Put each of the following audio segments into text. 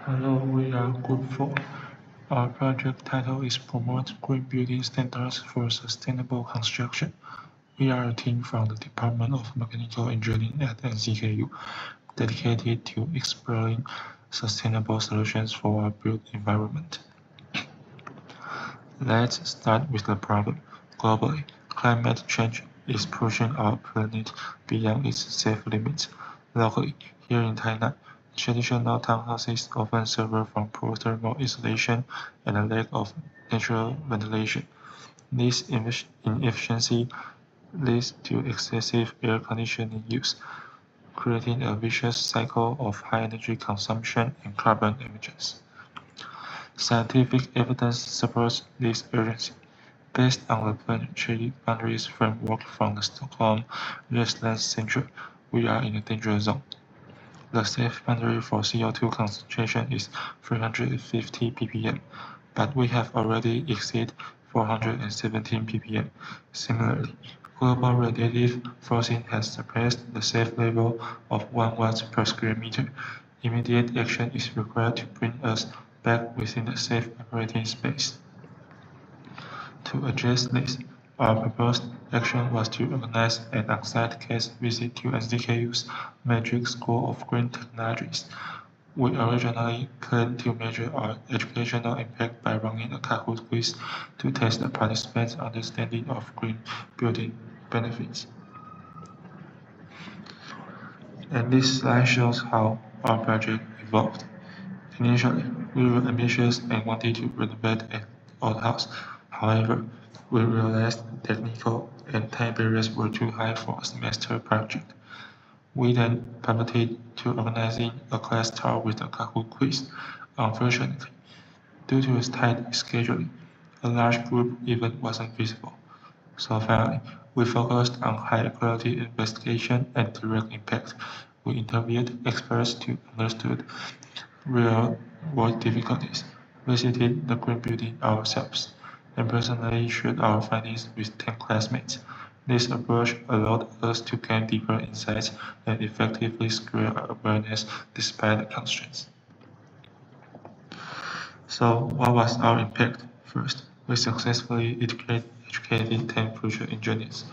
Hello, we are Group 4. Our project title is Promote Green Building Standards for Sustainable Construction. We are a team from the Department of Mechanical Engineering at NCKU, dedicated to exploring sustainable solutions for our built environment. Let's start with the problem. Globally, climate change is pushing our planet beyond its safe limits. Locally, here in Tainan, traditional townhouses often suffer from poor thermal insulation and a lack of natural ventilation. This inefficiency leads to excessive air conditioning use, creating a vicious cycle of high energy consumption and carbon emissions. Scientific evidence supports this urgency. Based on the planetary boundaries framework from the Stockholm Resilience Center, we are in a danger zone. The safe boundary for CO2 concentration is 350 ppm, but we have already exceeded 417 ppm. Similarly, global radiative forcing has surpassed the safe level of 1 watt per square meter. Immediate action is required to bring us back within the safe operating space. To address this, our proposed action was to organize an on-site case visit to NCKU's Matrix School of Green Technologies. We originally planned to measure our educational impact by running a Kahoot quiz to test the participants' understanding of green building benefits. And this slide shows how our project evolved. Initially, we were ambitious and wanted to renovate an old house. However, we realized technical and time barriers were too high for a semester project. We then pivoted to organizing a class tour with a Kahoot quiz. Unfortunately, due to its tight scheduling, a large group event wasn't feasible. So finally, we focused on high-quality investigation and direct impact. We interviewed experts to understand real-world difficulties, visited the green building ourselves, and personally shared our findings with 10 classmates. This approach allowed us to gain deeper insights and effectively scale awareness despite the constraints. So, what was our impact? First, we successfully educated 10 future engineers.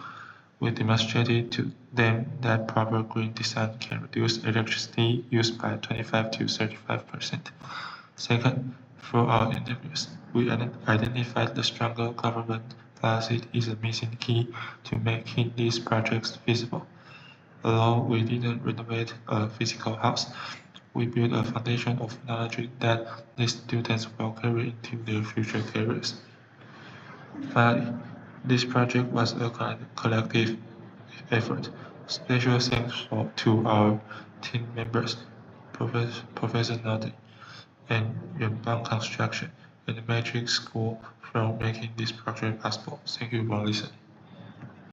We demonstrated to them that proper green design can reduce electricity use by 25 to 35%. Second, through our interviews, we identified the stronger government policy is a missing key to making these projects feasible. Although we didn't renovate a physical house, we built a foundation of knowledge that the students will carry into their future careers. Finally, this project was a collective effort. Special thanks to our team members, Professor Nadi and Yuanbang Construction and the Matrix School for making this project possible. Thank you for listening.